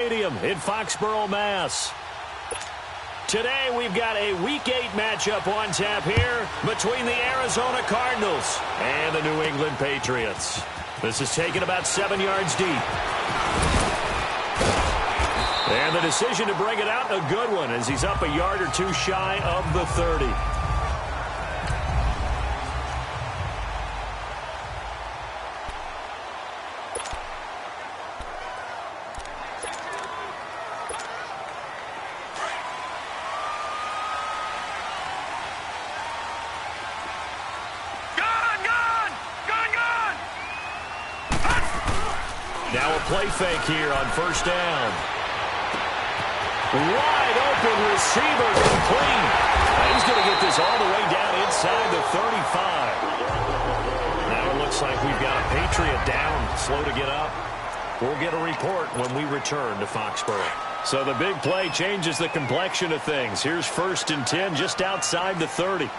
Stadium in Foxborough, Mass. Today we've got a Week 8 matchup on tap here between the Arizona Cardinals and the New England Patriots. This is taken about 7 yards deep. And the decision to bring it out, a good one, as he's up a yard or two shy of the 30. Now a play fake here on first down. Wide open receiver complete. He's going to get this all the way down inside the 35. Now it looks like we've got a Patriot down, slow to get up. We'll get a report when we return to Foxborough. So the big play changes the complexion of things. Here's 1st and 10 just outside the 30. All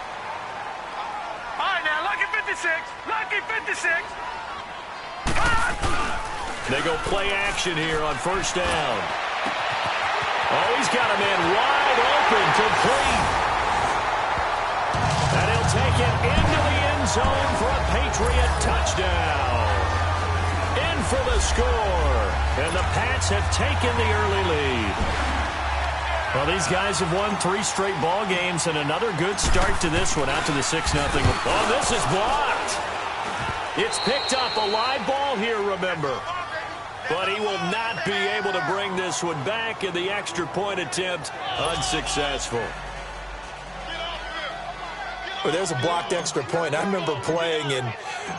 right, now, lucky 56. Lucky 56. They go play action here on first down. Oh, he's got a man wide open, complete. And he'll take it into the end zone for a Patriot touchdown. In for the score. And the Pats have taken the early lead. Well, these guys have won 3 straight ball games, and another good start to this one, out to the 6-0. Oh, this is blocked. It's picked up, a live ball here, remember. But he will not be able to bring this one back, and the extra point attempt unsuccessful. Well, there's a blocked extra point. I remember playing, and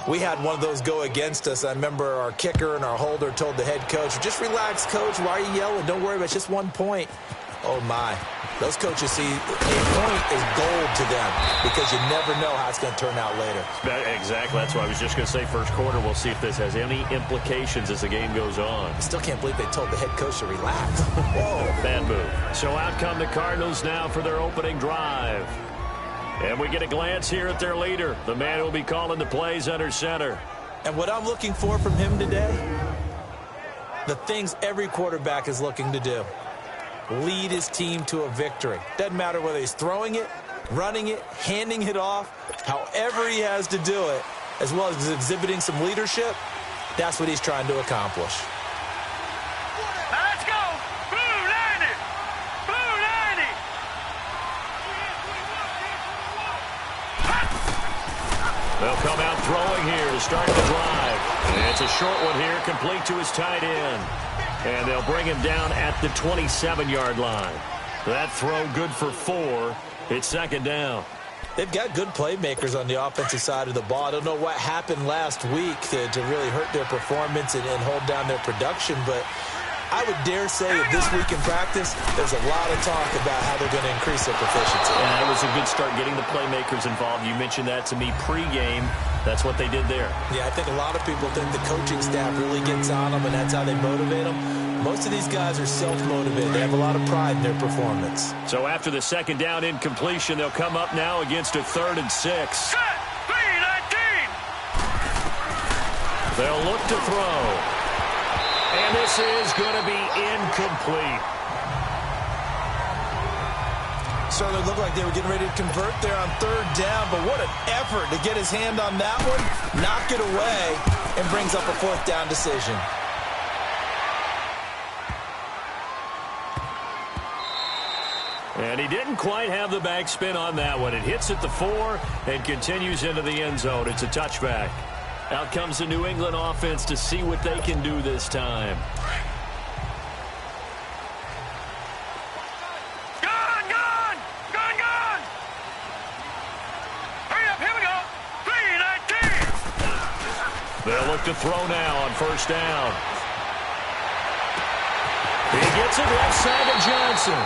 we had one of those go against us. I remember our kicker and our holder told the head coach, just relax, coach. Why are you yelling? Don't worry about it. It's just 1 point. Oh, my. Those coaches see a point is gold to them because you never know how it's going to turn out later. Exactly. That's what I was just going to say. First quarter, we'll see if this has any implications as the game goes on. I still can't believe they told the head coach to relax. Whoa. Bad move. So out come the Cardinals now for their opening drive. And we get a glance here at their leader, the man who will be calling the plays under center. And what I'm looking for from him today, the things every quarterback is looking to do. Lead his team to a victory. Doesn't matter whether he's throwing it, running it, handing it off, however he has to do it, as well as exhibiting some leadership, that's what he's trying to accomplish. Now let's go. Blue 90. Blue 90. They'll come out throwing here to start the drive. And it's a short one here, complete to his tight end. And they'll bring him down at the 27-yard line. That throw good for 4. It's 2nd down. They've got good playmakers on the offensive side of the ball. I don't know what happened last week to really hurt their performance and hold down their production, but I would dare say that this week in practice, there's a lot of talk about how they're going to increase their proficiency. Yeah, it was a good start getting the playmakers involved. You mentioned that to me pregame. That's what they did there. Yeah, I think a lot of people think the coaching staff really gets on them, and that's how they motivate them. Most of these guys are self-motivated. They have a lot of pride in their performance. So after the 2nd down incompletion, they'll come up now against a 3rd and 6. Set. 3-19. They'll look to throw. And this is going to be incomplete. Certainly looked like they were getting ready to convert there on 3rd down, but what an effort to get his hand on that one, knock it away, and brings up a 4th down decision. And he didn't quite have the backspin on that one. It hits at the 4 and continues into the end zone. It's a touchback. Out comes the New England offense to see what they can do this time. Gone, gone. Gone, gone. Hurry up, here we go. 3-19. They'll look to throw now on 1st down. He gets it left side of Johnson.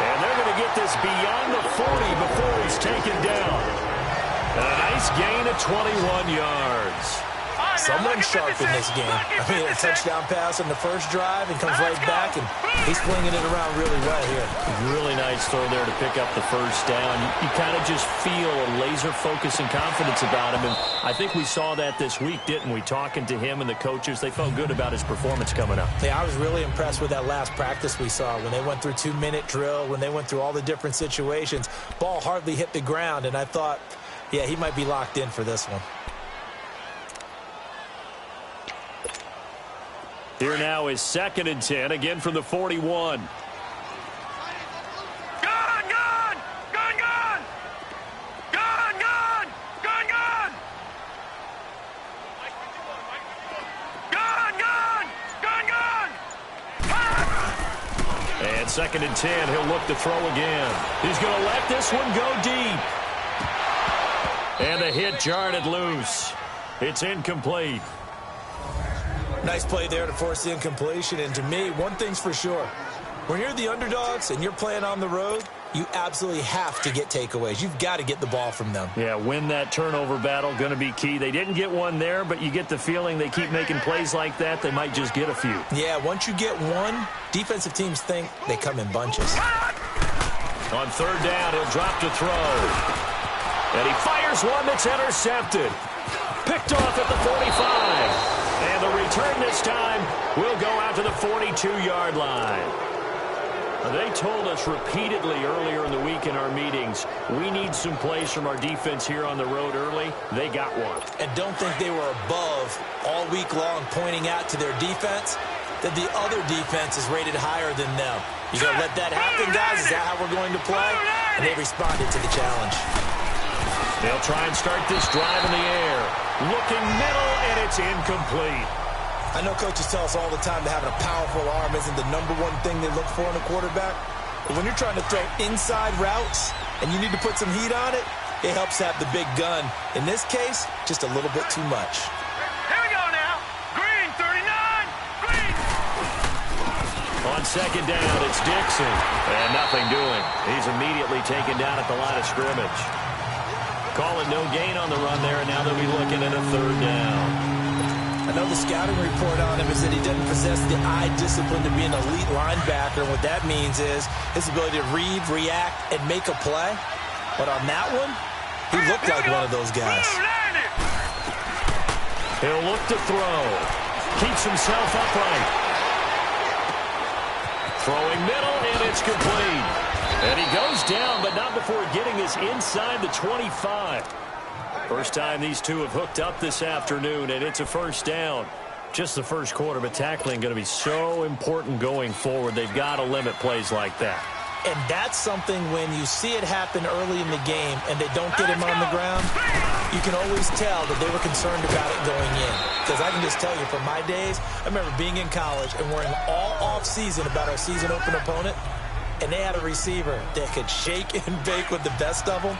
And they're going to get this beyond the 40 before he's taken down. And a nice gain of 21 yards. Someone's sharp in this game. I mean, a touchdown pass on the first drive and comes right back, and he's flinging it around really well here. Really nice throw there to pick up the first down. You kind of just feel a laser focus and confidence about him, and I think we saw that this week, didn't we? Talking to him and the coaches, they felt good about his performance coming up. Yeah, I was really impressed with that last practice we saw when they went through 2-minute drill, when they went through all the different situations. Ball hardly hit the ground, and I thought, yeah, he might be locked in for this one. Here now is 2nd and 10, again from the 41. Gun! Gun! Gun! Gun! Gun! Gun! Gun! Gun! Gun! Gun! Gun! Gun! And 2nd and 10, he'll look to throw again. He's going to let this one go deep. And the hit jarred it loose. It's incomplete. Nice play there to force the incompletion. And to me, one thing's for sure. When you're the underdogs and you're playing on the road, you absolutely have to get takeaways. You've got to get the ball from them. Yeah, win that turnover battle, going to be key. They didn't get one there, but you get the feeling they keep making plays like that, they might just get a few. Yeah, once you get one, defensive teams think they come in bunches. On 3rd down, he'll drop to throw. And he fires one that's intercepted. Picked off at the 45. And the return this time will go out to the 42-yard line. They told us repeatedly earlier in the week in our meetings, we need some plays from our defense here on the road early. They got one. And don't think they were above all week long pointing out to their defense that the other defense is rated higher than them. You going to let that happen, guys? Is that how we're going to play? And they responded to the challenge. They'll try and start this drive in the air. Looking middle, and it's incomplete. I know coaches tell us all the time that having a powerful arm isn't the #1 thing they look for in a quarterback. But when you're trying to throw inside routes and you need to put some heat on it, it helps have the big gun. In this case, just a little bit too much. Here we go now. Green, 39. Green. On 2nd down, it's Dixon. And nothing doing. He's immediately taken down at the line of scrimmage. Call it no gain on the run there, and now they'll be looking at a 3rd down. I know the scouting report on him is that he doesn't possess the eye discipline to be an elite linebacker. And what that means is his ability to read, react, and make a play. But on that one, he looked like one of those guys. He'll look to throw. Keeps himself upright. Throwing middle, and it's complete. And he goes down, but not before getting his inside the 25. First time these two have hooked up this afternoon, and it's a 1st down. Just the first quarter, but tackling going to be so important going forward. They've got to limit plays like that. And that's something when you see it happen early in the game and they don't get him on the ground, you can always tell that they were concerned about it going in. Because I can just tell you from my days, I remember being in college and worrying all off-season about our season open opponent, and they had a receiver that could shake and bake with the best of them.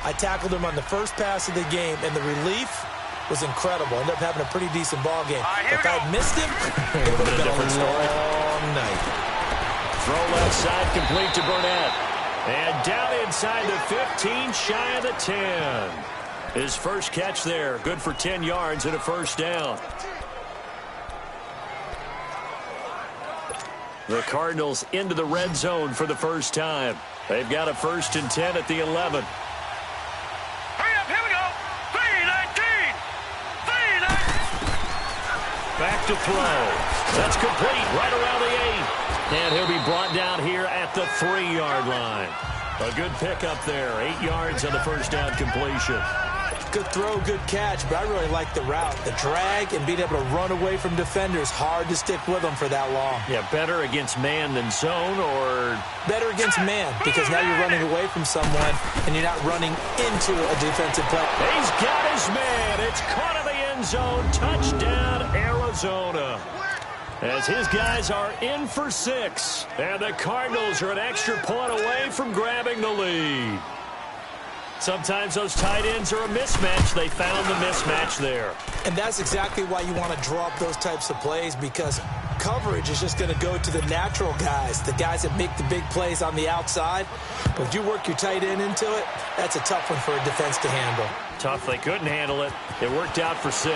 I tackled him on the first pass of the game, and the relief was incredible. Ended up having a pretty decent ball game. If I had missed him, it would have been a long night. Throw left side, complete to Burnett. And down inside the 15, shy of the 10. His first catch there, good for 10 yards and a 1st down. The Cardinals into the red zone for the first time. They've got a 1st and 10 at the 11. Hurry up, here we go. 3-19. 3-19. Back to throw. That's complete right around the 8. And he'll be brought down here at the 3-yard line. A good pickup there. 8 yards on the 1st down completion. Good throw, good catch, but I really like the route. The drag and being able to run away from defenders, hard to stick with them for that long. Yeah, better against man than zone, or better against man, because now you're running away from someone and you're not running into a defensive play. He's got his man. It's caught in the end zone. Touchdown, Arizona. As his guys are in for 6. And the Cardinals are an extra point away from grabbing the lead. Sometimes those tight ends are a mismatch. They found the mismatch there. And that's exactly why you want to draw up those types of plays, because coverage is just going to go to the natural guys, the guys that make the big plays on the outside. But if you work your tight end into it, that's a tough one for a defense to handle. Tough. They couldn't handle it. It worked out for 6.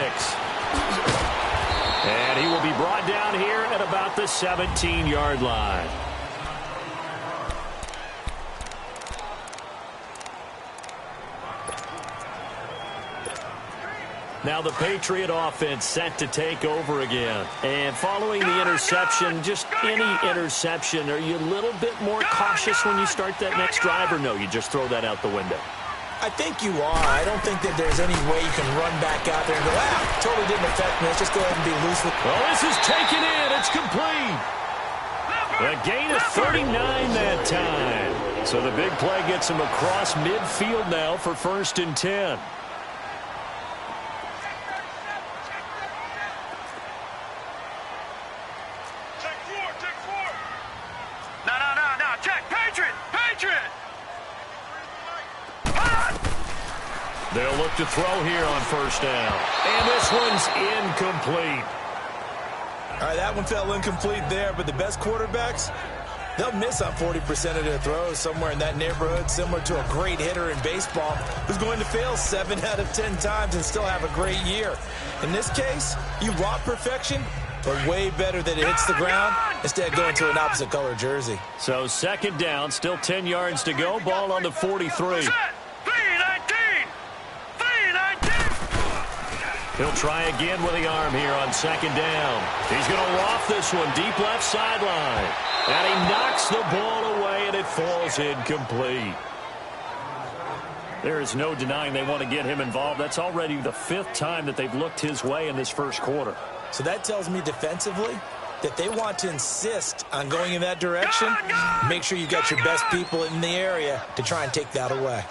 And he will be brought down here at about the 17-yard line. Now the Patriot offense set to take over again. And following the interception, just any interception, are you a little bit more cautious when you start that next drive, or no, you just throw that out the window? I think you are. I don't think that there's any way you can run back out there and go, totally didn't affect me. Let's just go ahead and be loose with it. Well, this is taken in. It's complete. A gain of 39 that time. So the big play gets him across midfield now for 1st and 10. They'll look to throw here on 1st down. And this one's incomplete. All right, that one fell incomplete there, but the best quarterbacks, they'll miss on 40% of their throws, somewhere in that neighborhood, similar to a great hitter in baseball who's going to fail 7 out of 10 times and still have a great year. In this case, you want perfection, but way better that it hits the ground instead of going to an opposite color jersey. So 2nd down, still 10 yards to go, ball on the 43. He'll try again with the arm here on 2nd down. He's going to loft this one deep left sideline. And he knocks the ball away, and it falls incomplete. There is no denying they want to get him involved. That's already the 5th time that they've looked his way in this 1st quarter. So that tells me defensively that they want to insist on going in that direction. Make sure you got your best people in the area to try and take that away.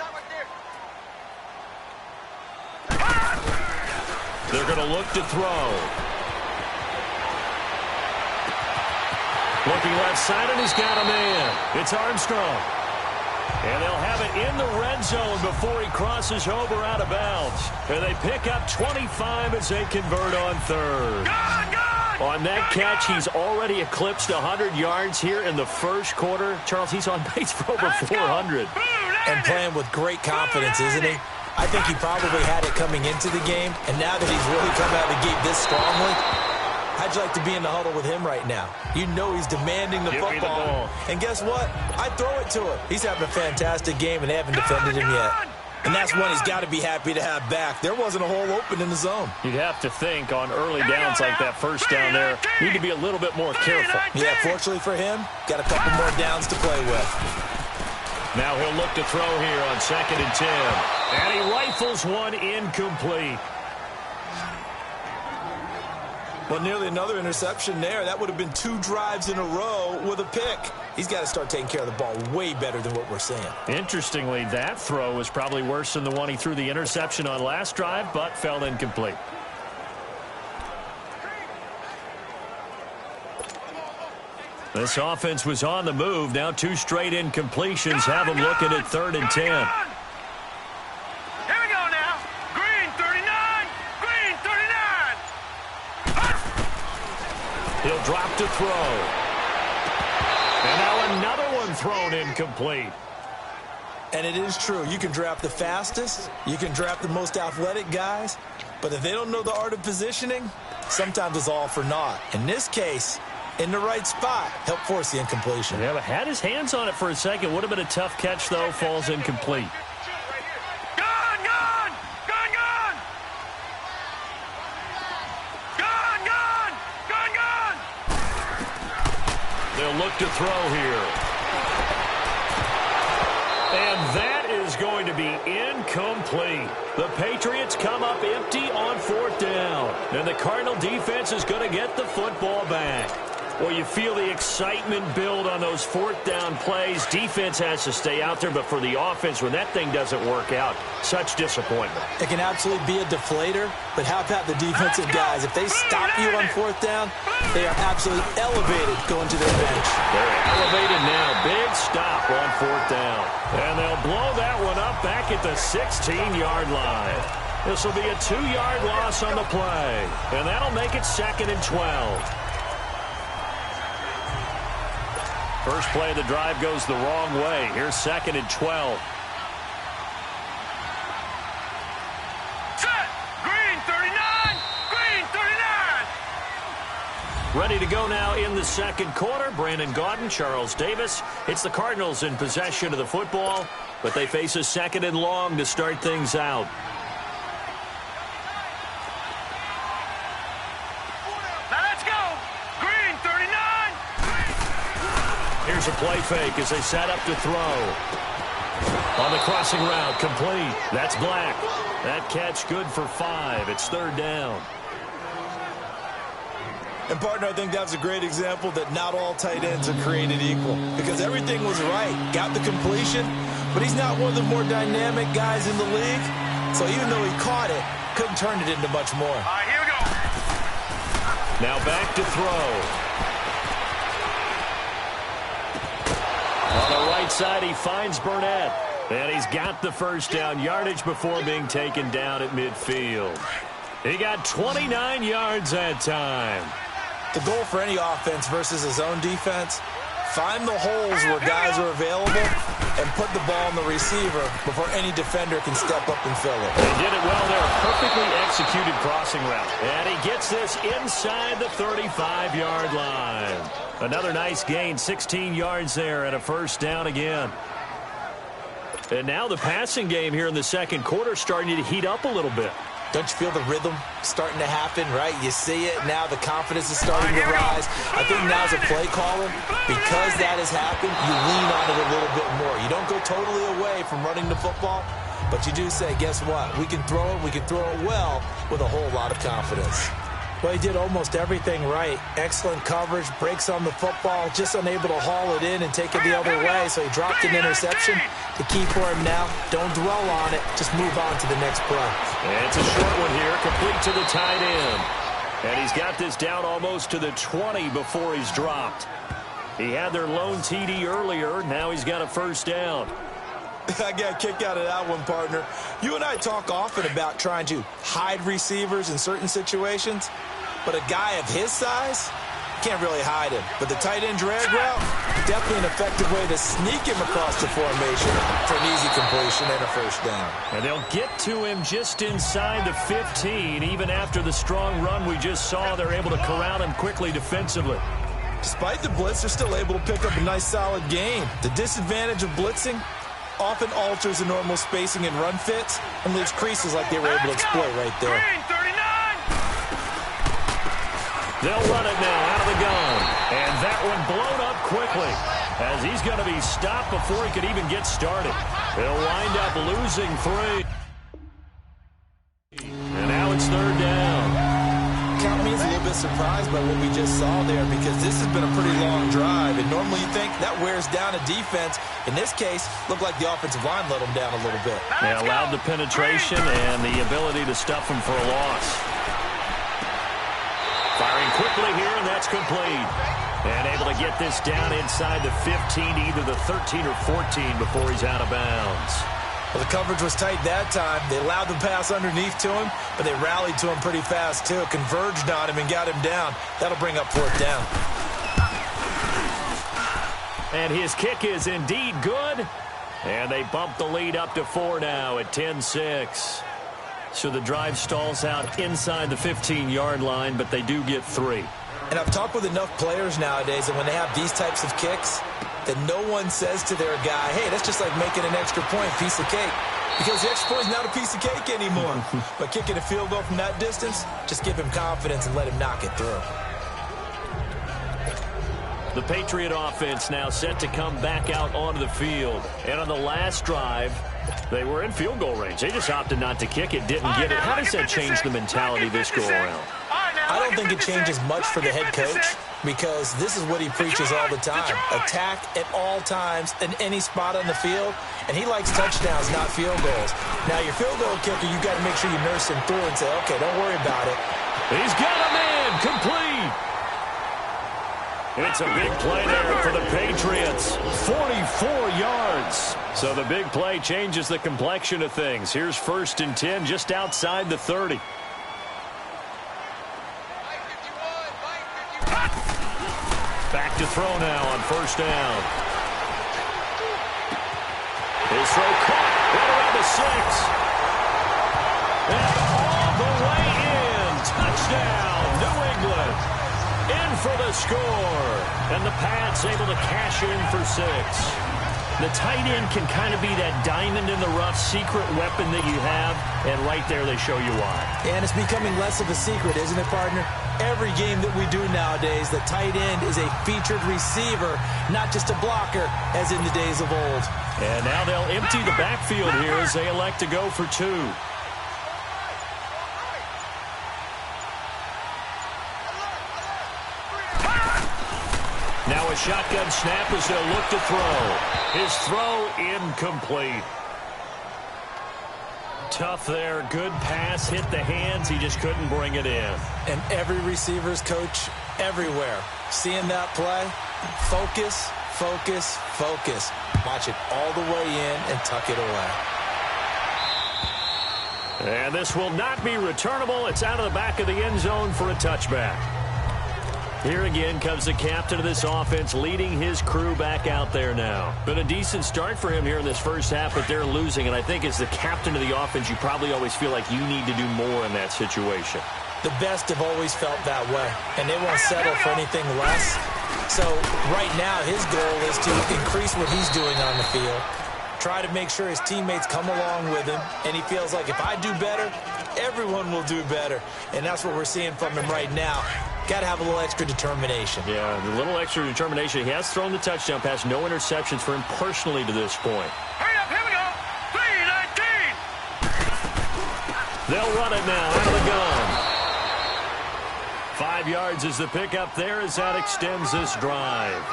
They're going to look to throw. Looking left side, and he's got a man. It's Armstrong. And they'll have it in the red zone before he crosses over out of bounds. And they pick up 25 as they convert on 3rd. On that catch, he's already eclipsed 100 yards here in the 1st quarter. Charles, he's on pace for over 400. And playing with great confidence, isn't he? I think he probably had it coming into the game, and now that he's really come out of the gate this strongly, how'd you like to be in the huddle with him right now? You know he's demanding the football. And guess what? I'd throw it to him. He's having a fantastic game, and they haven't defended him yet. And that's one he's got to be happy to have back. There wasn't a hole open in the zone. You'd have to think on early downs like that 1st down there, need to be a little bit more careful. Yeah, fortunately for him, got a couple more downs to play with. Now he'll look to throw here on 2nd and 10. And he rifles one incomplete. Well, nearly another interception there. That would have been 2 drives in a row with a pick. He's got to start taking care of the ball way better than what we're seeing. Interestingly, that throw was probably worse than the one he threw the interception on last drive, but fell incomplete. This offense was on the move. Now 2 straight incompletions have them looking at 3rd and 10. Here we go now. Green 39. Green 39. He'll drop to throw. And now another one thrown incomplete. And it is true. You can draft the fastest. You can draft the most athletic guys. But if they don't know the art of positioning, sometimes it's all for naught. In this case, in the right spot, help force the incompletion. Yeah, but had his hands on it for a second. Would have been a tough catch, though. Falls incomplete. Gone, gone, gone, gone. Gone, gone, gone, gone. They'll look to throw here. And that is going to be incomplete. The Patriots come up empty on 4th down. And the Cardinal defense is going to get the football back. Well, you feel the excitement build on those 4th down plays. Defense has to stay out there, but for the offense, when that thing doesn't work out, such disappointment. It can absolutely be a deflator, but how about the defensive guys? If they stop you on 4th down, they are absolutely elevated going to their bench. They're elevated now. Big stop on 4th down. And they'll blow that one up back at the 16-yard line. This will be a 2-yard loss on the play, and that'll make it 2nd and 12. First play of the drive goes the wrong way. Here's 2nd and 12. Set. Green 39. Green 39. Ready to go now in the second quarter. Brandon Gaudin, Charles Davis. It's the Cardinals in possession of the football, but they face a second and long to start things out. Now let's go. Green, 39. Here's a play fake as they set up to throw. On the crossing route, complete. That's Black. That catch good for 5. It's third down. And, partner, I think that's a great example that not all tight ends are created equal because everything was right. Got the completion, but he's not one of the more dynamic guys in the league. So even though he caught it, couldn't turn it into much more. All right, here we go. Now back to throw. On the right side, he finds Burnett. And he's got the first down yardage before being taken down at midfield. He got 29 yards that time. The goal for any offense versus his own defense, find the holes where guys are available and put the ball on the receiver before any defender can step up and fill it. They did it well there. Perfectly executed crossing route. And he gets this inside the 35-yard line. Another nice gain, 16 yards there and a first down again. And now the passing game here in the second quarter starting to heat up a little bit. Don't you feel the rhythm starting to happen, right? You see it now. The confidence is starting to rise. I think now as a play caller, because that has happened, you lean on it a little bit more. You don't go totally away from running the football, but you do say, guess what? We can throw it. We can throw it well with a whole lot of confidence. Well, he did almost everything right. Excellent coverage, breaks on the football, just unable to haul it in and take it the other way, so he dropped an interception. The key for him now, don't dwell on it, just move on to the next play. And it's a short one here, complete to the tight end. And he's got this down almost to the 20 before he's dropped. He had their lone TD earlier, now he's got a first down. I got a kick out of that one, partner. You and I talk often about trying to hide receivers in certain situations, but a guy of his size can't really hide him. But the tight end drag route, definitely an effective way to sneak him across the formation for an easy completion and a first down. And they'll get to him just inside the 15. Even after the strong run we just saw, they're able to corral him quickly defensively. Despite the blitz, they're still able to pick up a nice solid gain. The disadvantage of blitzing often alters the normal spacing and run fits and leaves creases like they were able to exploit right there. Green, 39. They'll run it now out of the gun. And that one blown up quickly as he's going to be stopped before he could even get started. They'll wind up losing 3. And now it's third down. Count me as a little bit surprised by what we just saw there because this has been a pretty long drive, and normally you think that wears down a defense. In this case, looked like the offensive line let them down a little bit. They allowed the penetration and the ability to stuff them for a loss. Firing quickly here, and that's complete. And able to get this down inside the 15, either the 13 or 14 before he's out of bounds. Well, the coverage was tight that time. They allowed the pass underneath to him, but they rallied to him pretty fast, too. Converged on him and got him down. That'll bring up fourth down. And his kick is indeed good. And they bump the lead up to 4 now at 10-6. So the drive stalls out inside the 15-yard line, but they do get 3. And I've talked with enough players nowadays that when they have these types of kicks, that no one says to their guy, hey, that's just like making an extra point, piece of cake. Because the extra point is not a piece of cake anymore. But kicking a field goal from that distance, just give him confidence and let him knock it through. The Patriot offense now set to come back out onto the field. And on the last drive, they were in field goal range. They just opted not to kick it, didn't get it. How does that change the mentality this go-around? I don't think it changes much for the head coach because this is what he preaches all the time. Attack at all times in any spot on the field, and he likes touchdowns, not field goals. Now, your field goal kicker, you got to make sure you nurse him through and say, okay, don't worry about it. He's got a man, complete. It's a big play there for the Patriots. 44 yards. So the big play changes the complexion of things. Here's 1st and 10 just outside the 30. Back to throw now on 1st down. His throw caught right around the 6. And all the way in. Touchdown, New England. In for the score. And the Pats able to cash in for 6. The tight end can kind of be that diamond in the rough secret weapon that you have, and right there they show you why. And it's becoming less of a secret, isn't it, partner? Every game that we do nowadays, the tight end is a featured receiver, not just a blocker, as in the days of old. And now they'll empty the backfield here as they elect to go for 2. Now a shotgun snap as they'll look to throw. His throw incomplete. Tough there. Good pass. Hit the hands. He just couldn't bring it in. And every receiver's coach everywhere. Seeing that play, focus, focus, focus. Watch it all the way in and tuck it away. And this will not be returnable. It's out of the back of the end zone for a touchback. Here again comes the captain of this offense, leading his crew back out there now. Been a decent start for him here in this first half, but they're losing. And I think as the captain of the offense, you probably always feel like you need to do more in that situation. The best have always felt that way, and they won't settle for anything less. So right now, his goal is to increase what he's doing on the field, try to make sure his teammates come along with him, and he feels like if I do better, everyone will do better. And that's what we're seeing from him right now. Got to have a little extra determination. Yeah, a little extra determination. He has thrown the touchdown pass. No interceptions for him personally to this point. Hurry up, here we go. 3-19. They'll run it now out of the gun. 5 yards is the pickup there as that extends this drive.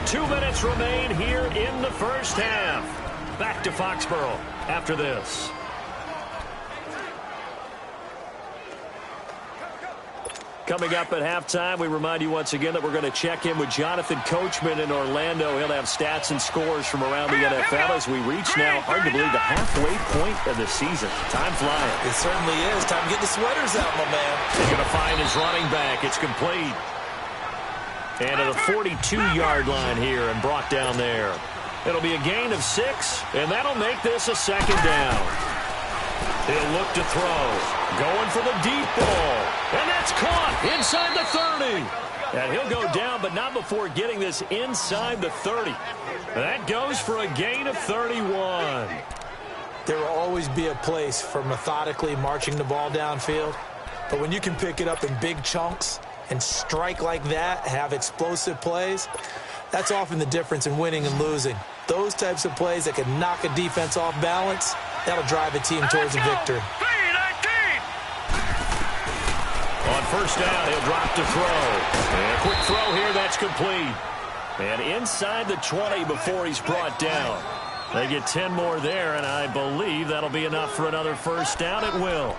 2 minutes remain here in the first half. Back to Foxborough after this. Coming up at halftime, we remind you once again that we're going to check in with Jonathan Coachman in Orlando. He'll have stats and scores from around the NFL as we reach now, hard to believe, the halfway point of the season. Time flying. It certainly is. Time to get the sweaters out, my man. He's going to find his running back. It's complete. And at the 42-yard line here and brought down there. It'll be a gain of 6, and that'll make this a second down. He'll look to throw. Going for the deep ball. And that's caught inside the 30. And he'll go down, but not before getting this inside the 30. That goes for a gain of 31. There will always be a place for methodically marching the ball downfield. But when you can pick it up in big chunks and strike like that, have explosive plays, that's often the difference in winning and losing. Those types of plays that can knock a defense off balance, that'll drive a team towards a victory. On first down, he'll drop to throw. And a quick throw here, that's complete. And inside the 20 before he's brought down. They get 10 more there, and I believe that'll be enough for another first down. It will.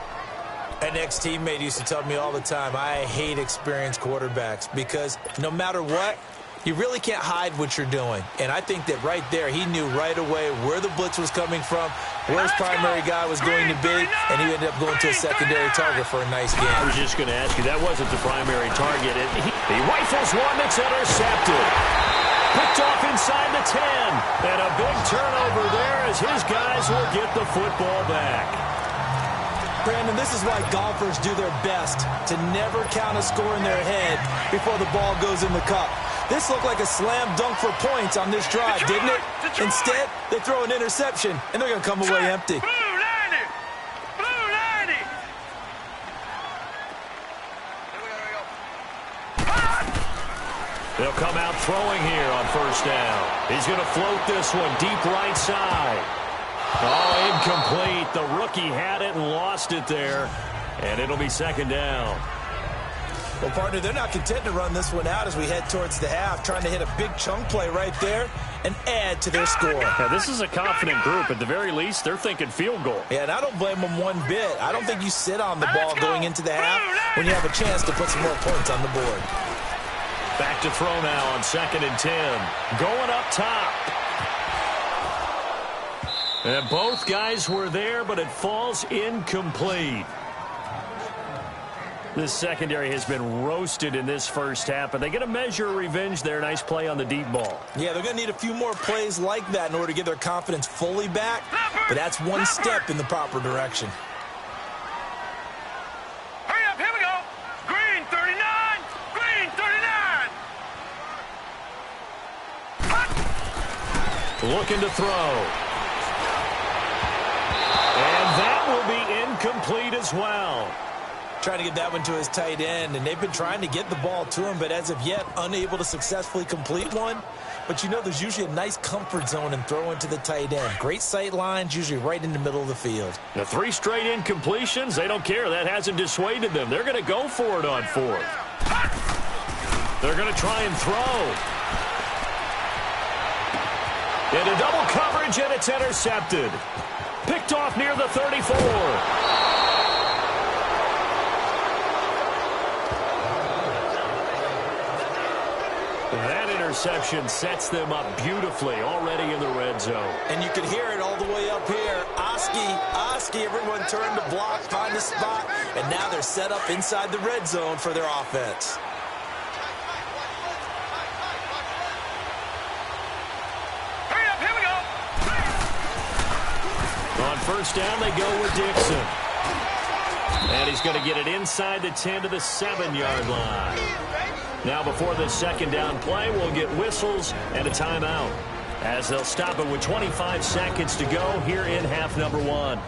An ex-teammate used to tell me all the time, I hate experienced quarterbacks because no matter what, you really can't hide what you're doing. And I think that right there, he knew right away where the blitz was coming from, where his primary guy was going to be, and he ended up going to a secondary target for a nice game. I was just going to ask you, that wasn't the primary target. He rifles one that's intercepted. Picked off inside the 10. And a big turnover there as his guys will get the football back. Brandon, this is why golfers do their best to never count a score in their head before the ball goes in the cup. This looked like a slam dunk for points on this drive, didn't it? Instead, they throw an interception, and they're going to come away empty. Blue 90. Blue 90. They'll come out throwing here on first down. He's going to float this one deep right side. Oh, incomplete. The rookie had it and lost it there. And it'll be second down. Well, partner, they're not content to run this one out as we head towards the half, trying to hit a big chunk play right there and add to their score. Now, this is a confident group. At the very least, they're thinking field goal. Yeah, and I don't blame them one bit. I don't think you sit on the ball going into the half when you have a chance to put some more points on the board. Back to throw now on 2nd and 10. Going up top. And both guys were there, but it falls incomplete. This secondary has been roasted in this first half, but they get a measure of revenge there. Nice play on the deep ball. Yeah, they're going to need a few more plays like that in order to get their confidence fully back, but that's one step in the proper direction. Hurry up, here we go. Green 39. Green 39. Looking to throw. And that will be incomplete as well. Trying to get that one to his tight end, and they've been trying to get the ball to him, but as of yet, unable to successfully complete one. But you know, there's usually a nice comfort zone in throwing to the tight end. Great sight lines, usually right in the middle of the field. The 3 straight incompletions, they don't care. That hasn't dissuaded them. They're going to go for it on 4th. They're going to try and throw. Into double coverage, and it's intercepted. Picked off near the 34. That interception sets them up beautifully already in the red zone. And you can hear it all the way up here. Oski, everyone turned to block, find a spot, and now they're set up inside the red zone for their offense. Hurry up, here we go. On first down, they go with Dixon. And he's going to get it inside the 10 to the 7-yard line. Now before this second down play, we'll get whistles and a timeout, as they'll stop it with 25 seconds to go here in half number 1.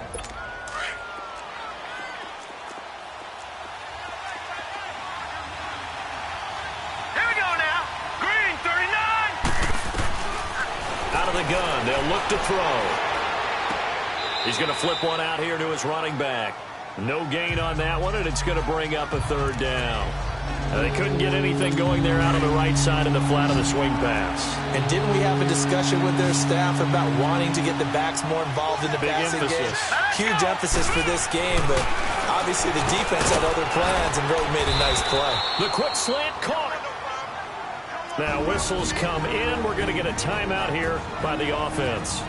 Here we go now. Green, 39. Out of the gun, they'll look to throw. He's going to flip one out here to his running back. No gain on that one, and it's going to bring up a 3rd down. They couldn't get anything going there out of the right side of the flat of the swing pass. And didn't we have a discussion with their staff about wanting to get the backs more involved in the passing game? Huge emphasis for this game, but obviously the defense had other plans and really made a nice play. The quick slant caught. Now whistles come in. We're going to get a timeout here by the offense,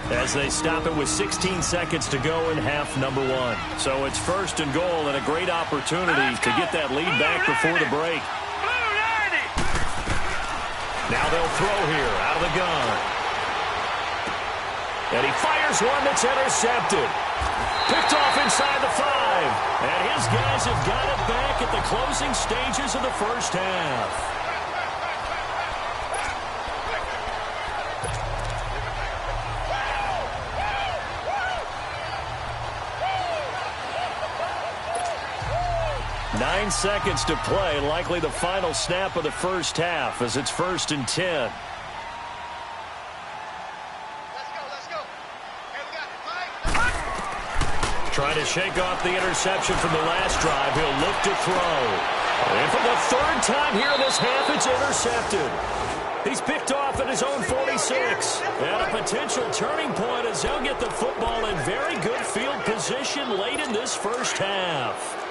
as they stop it with 16 seconds to go in half number 1. So it's 1st and goal, and a great opportunity to get that lead back before the break. Now they'll throw here out of the gun. And he fires one that's intercepted. Picked off inside the 5. And his guys have got it back at the closing stages of the first half. Nine seconds to play, likely the final snap of the first half, as it's 1st and 10. Let's go. Hey, we got it. Trying to shake off the interception from the last drive. He'll look to throw. And for the 3rd time here in this half, it's intercepted. He's picked off at his own 46. And a potential turning point as they'll get the football in very good field position late in this first half.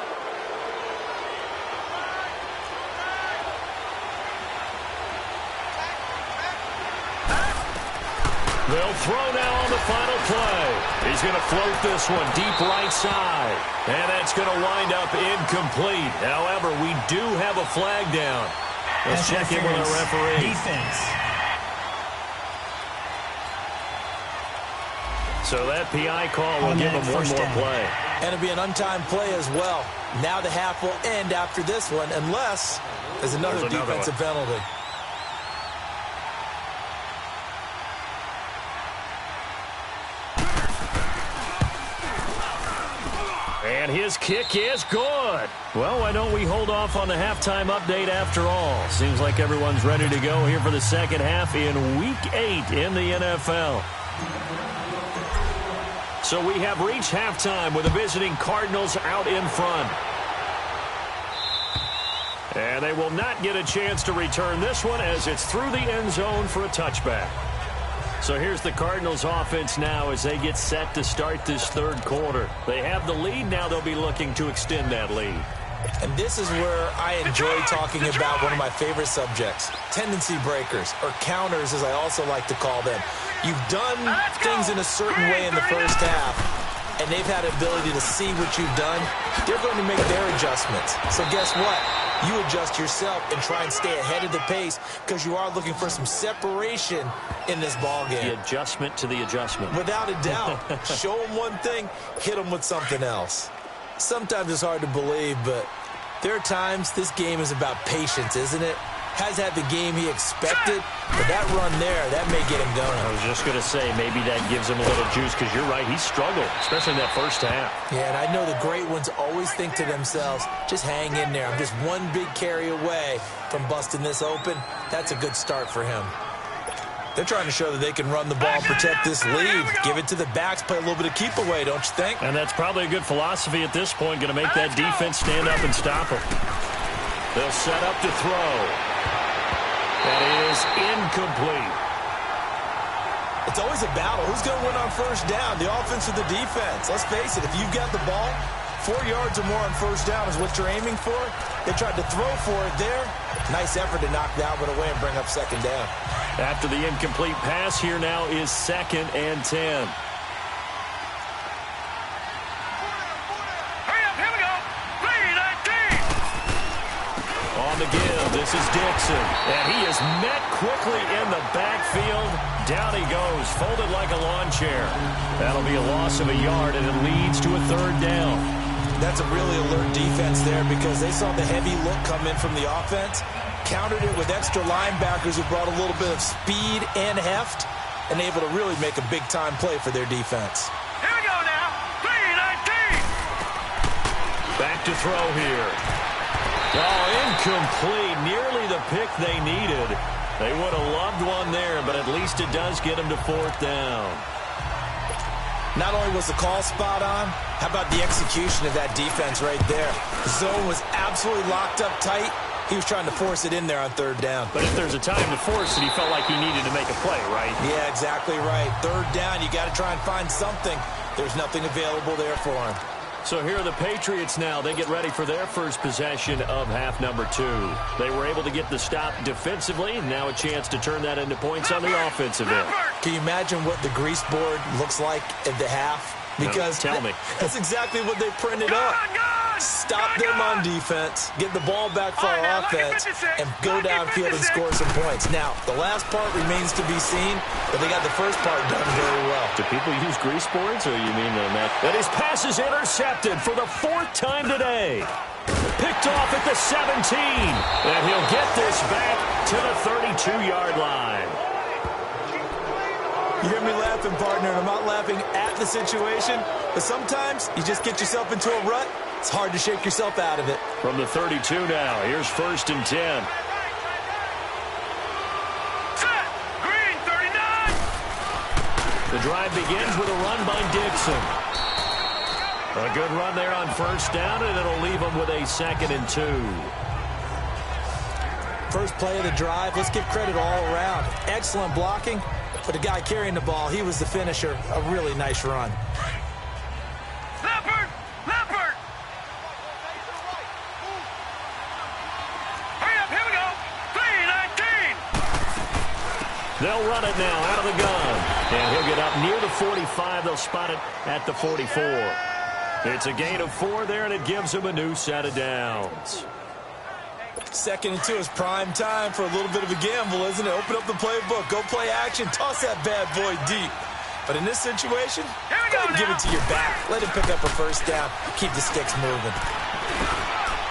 They'll throw now on the final play. He's going to float this one deep right side. And that's going to wind up incomplete. However, we do have a flag down. Let's check in with our referee. Defense. So that PI call will give him one more play. And it'll be an untimed play as well. Now the half will end after this one, unless there's another defensive penalty. And his kick is good. Well, why don't we hold off on the halftime update after all? Seems like everyone's ready to go here for the second half in Week 8 in the NFL. So we have reached halftime with the visiting Cardinals out in front. And they will not get a chance to return this one, as it's through the end zone for a touchback. So here's the Cardinals offense now as they get set to start this 3rd quarter. They have the lead. Now they'll be looking to extend that lead. And this is where I enjoy talking about one of my favorite subjects, tendency breakers, or counters as I also like to call them. You've done things in a certain way in the first half, and they've had the ability to see what you've done. They're going to make their adjustments. So guess what? You adjust yourself and try and stay ahead of the pace, because you are looking for some separation in this ball game. The adjustment to the adjustment. Without a doubt. Show them one thing, hit them with something else. Sometimes it's hard to believe, but there are times this game is about patience, isn't it? has had the game he expected, but that run there, that may get him going. I was just going to say, maybe that gives him a little juice, because you're right, he struggled, especially in that first half. Yeah, and I know the great ones always think to themselves, just hang in there. I'm just one big carry away from busting this open. That's a good start for him. They're trying to show that they can run the ball and protect this lead. Give it to the backs, play a little bit of keep away, don't you think? And that's probably a good philosophy at this point, going to make that defense stand up and stop them. They'll set up to throw. That is incomplete. It's always a battle. Who's going to win on first down, the offense or the defense? Let's face it, if you've got the ball, 4 yards or more on first down is what you're aiming for. They tried to throw for it there. Nice effort to knock that one away and bring up second down. After the incomplete pass, here now is 2nd and 10. Hurry up, here we go. 3-19. On the give, this is Dixon. And he is met quickly in the backfield. Down he goes, folded like a lawn chair. That'll be a loss of a yard, and it leads to a 3rd down. That's a really alert defense there because they saw the heavy look come in from the offense, countered it with extra linebackers who brought a little bit of speed and heft, and able to really make a big-time play for their defense. Here we go now. 3-19. Back to throw here. Oh, incomplete. Nearly the pick they needed. They would have loved one there, but at least it does get them to 4th down. Not only was the call spot on, how about the execution of that defense right there? The zone was absolutely locked up tight. He was trying to force it in there on 3rd down. But if there's a time to force it, he felt like he needed to make a play, right? Yeah, exactly right. 3rd down, you got to try and find something. There's nothing available there for him. So here are the Patriots now. They get ready for their first possession of half number 2. They were able to get the stop defensively, and now a chance to turn that into points on the offensive end. Can you imagine what the grease board looks like at the half? Because tell me. That's exactly what they printed up. Stop them on defense, get the ball back for our offense, and go downfield and score some points. Now, the last part remains to be seen, but they got the first part done very well. Do people use grease boards, or you mean that? And his pass is intercepted for the 4th time today. Picked off at the 17, and he'll get this back to the 32-yard line. You hear me laughing, partner, and I'm not laughing at the situation, but sometimes you just get yourself into a rut. It's hard to shake yourself out of it. From the 32 now, here's 1st and 10. Set. Green, 39. The drive begins with a run by Dixon. A good run there on 1st down, and it'll leave them with a 2nd and 2. First play of the drive, let's give credit all around. Excellent blocking, but the guy carrying the ball, he was the finisher. A really nice run. Leopard. Leopard. Hurry up, here we go. 3-19. They'll run it now out of the gun. And he'll get up near the 45. They'll spot it at the 44. It's a gain of 4 there, and it gives him a new set of downs. 2nd and 2 is prime time for a little bit of a gamble, isn't it? Open up the playbook, go play action, toss that bad boy deep. But in this situation, go ahead and give it to your back. Let him pick up a 1st down. Keep the sticks moving.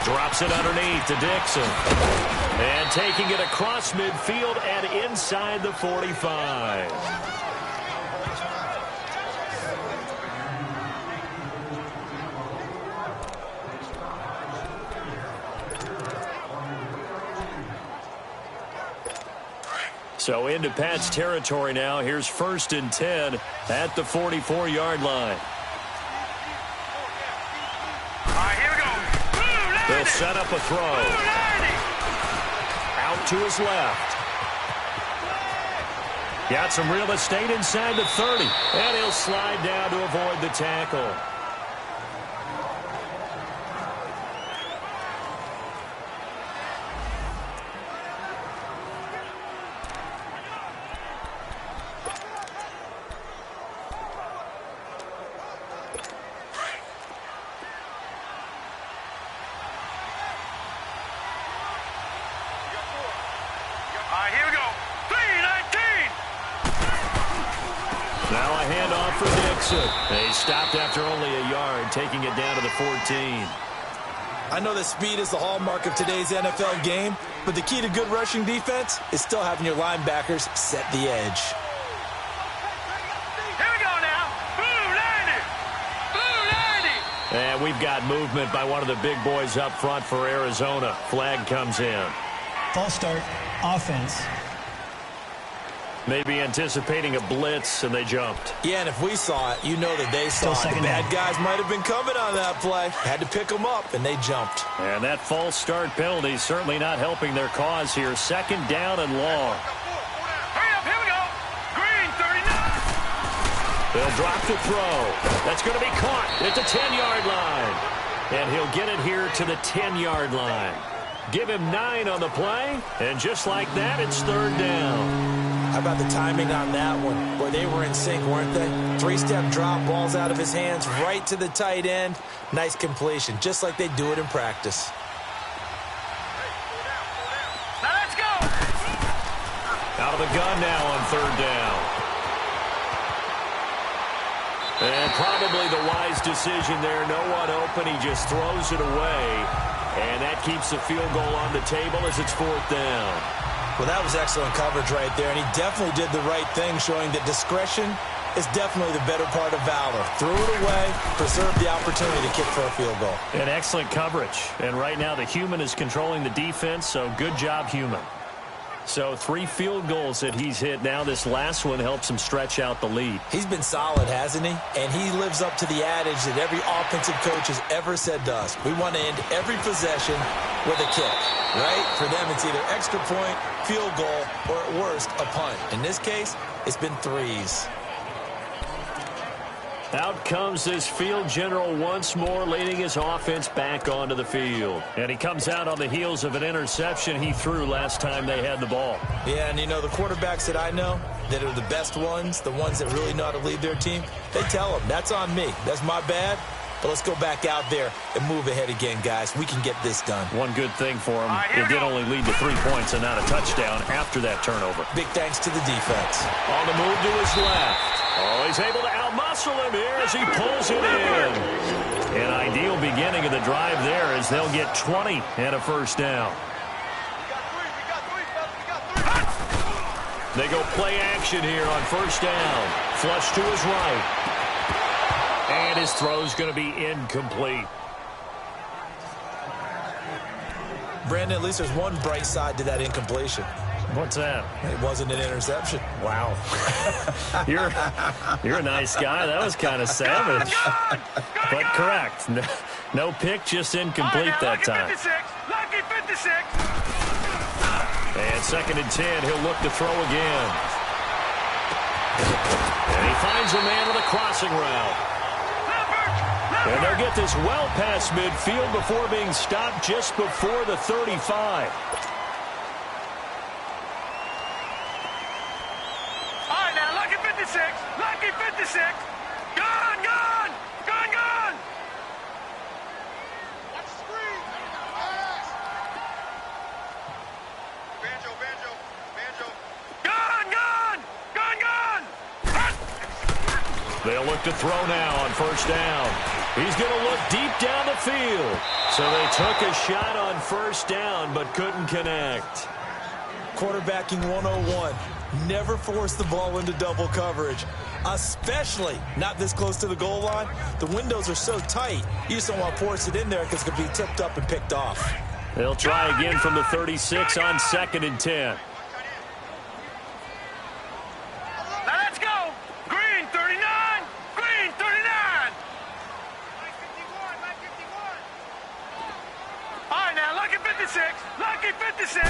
Drops it underneath to Dixon. And taking it across midfield and inside the 45. So into Pat's territory now. Here's 1st and 10 at the 44-yard line. All right, here we go. They'll set up a throw. Out to his left. Got some real estate inside the 30. And he'll slide down to avoid the tackle. Here we go. 3-19. Now a handoff for Dixon. They stopped after only a yard, taking it down to the 14. I know that speed is the hallmark of today's NFL game, But the key to good rushing defense is still having your linebackers set the edge. Here we go now. Blue 90. Blue 90. And we've got movement by one of the big boys up front for Arizona. Flag comes in. False start, offense. Maybe anticipating a blitz, and they jumped. Yeah, and if we saw it, you know that they saw it. The bad guys might have been coming on that play. Had to pick them up, and they jumped. And that false start penalty certainly not helping their cause here. Second down and long. Hurry up, here we go. Green 39. They'll drop to throw. That's going to be caught at the 10-yard line. And he'll get it here to the 10-yard line. Give him 9 on the play, and just like that, it's third down. How about the timing on that one? Boy, they were in sync, weren't they? 3-step drop, balls out of his hands, right to the tight end. Nice completion, just like they do it in practice. Now let's go. Out of the gun now on third down. And probably the wise decision there. No one open. He just throws it away. And that keeps the field goal on the table as it's fourth down. Well, that was excellent coverage right there, and he definitely did the right thing, showing that discretion is definitely the better part of valor. Threw it away, preserved the opportunity to kick for a field goal. And excellent coverage. And right now the human is controlling the defense, so good job, human. So 3 field goals that he's hit now. This last one helps him stretch out the lead. He's been solid, hasn't he? And he lives up to the adage that every offensive coach has ever said to us. We want to end every possession with a kick, right? For them, it's either extra point, field goal, or at worst, a punt. In this case, it's been 3s. Out comes this field general once more, leading his offense back onto the field. And he comes out on the heels of an interception he threw last time they had the ball. Yeah, and you know, the quarterbacks that I know that are the best ones, the ones that really know how to lead their team, they tell them, that's on me. That's my bad. But let's go back out there and move ahead again, guys. We can get this done. One good thing for him, it did only lead to 3 points and not a touchdown after that turnover. Big thanks to the defense. On the move to his left. Oh, he's able to outmuscle him here as he pulls it in. An ideal beginning of the drive there as they'll get 20 and a first down. They go play action here on first down. Flush to his right. And his throw's going to be incomplete. Brandon, at least there's one bright side to that incompletion. What's that? It wasn't an interception. Wow. You're a nice guy. That was kind of savage. But correct. No pick, just incomplete that time. Lucky 56. And second and 10, he'll look to throw again. And he finds a man with a crossing route. And they'll get this well past midfield before being stopped just before the 35. All right, now, lucky 56. Lucky 56. Gone, gone. Gone, gone. Watch the screen. Banjo, banjo, banjo. Gone, gone. Gone, gone. They'll look to throw now on first down. He's going to look deep down the field. So they took a shot on first down but couldn't connect. Quarterbacking 101. Never force the ball into double coverage, especially not this close to the goal line. The windows are so tight, you just don't want to force it in there because it could be tipped up and picked off. They'll try again from the 36 on second and 10. Now let's go. Green 39. Green 39. 951. All right, now, lucky 56. Lucky 56.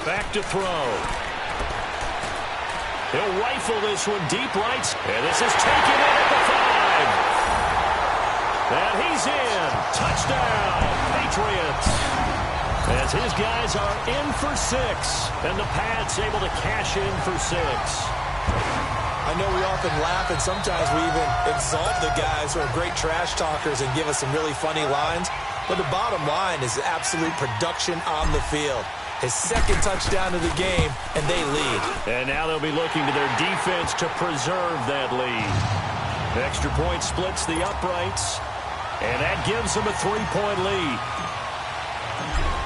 Back to throw. He'll rifle this one deep right. And this is taken in at the 5. And he's in. Touchdown, Patriots. As his guys are in for 6. And the Pats able to cash in for 6. I know we often laugh, and sometimes we even exalt the guys who are great trash talkers and give us some really funny lines. But the bottom line is absolute production on the field. His second touchdown of the game, and they lead. And now they'll be looking to their defense to preserve that lead. Extra point splits the uprights, and that gives them a 3-point lead.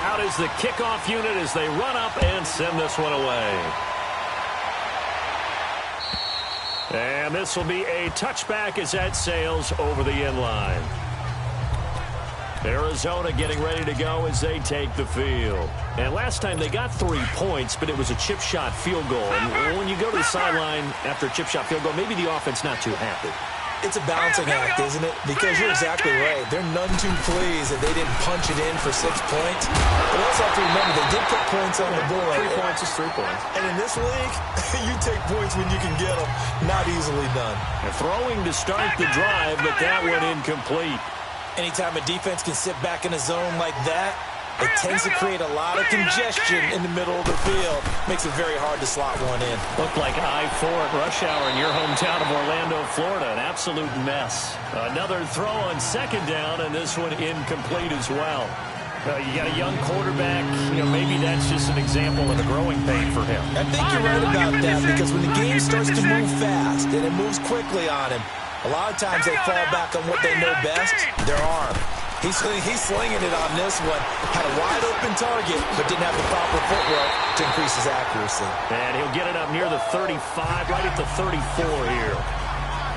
Out is the kickoff unit as they run up and send this one away. And this will be a touchback as that sails over the end line. Arizona getting ready to go as they take the field. And last time they got 3 points, but it was a chip shot field goal. And when you go to the sideline after a chip shot field goal, maybe the offense not too happy. It's a balancing act, isn't it? Because you're exactly right. They're none too pleased that they didn't punch it in for 6 points. But also have to remember, they did put points on the board. 3 points is 3 points. And in this league, you take points when you can get them. Not easily done. And throwing to start the drive, but that one incomplete. Anytime a defense can sit back in a zone like that, it tends to create a lot of congestion in the middle of the field. Makes it very hard to slot one in. Looked like I-4 at rush hour in your hometown of Orlando, Florida. An absolute mess. Another throw on second down, and this one incomplete as well. You got a young quarterback. Maybe that's just an example of a growing pain for him. I think you're right about that, because when the game starts to move fast and it moves quickly on him, a lot of times they fall back on what they know best, their arm. He's slinging it on this one. Had a wide-open target, but didn't have the proper footwork to increase his accuracy. And he'll get it up near the 35, right at the 34 here.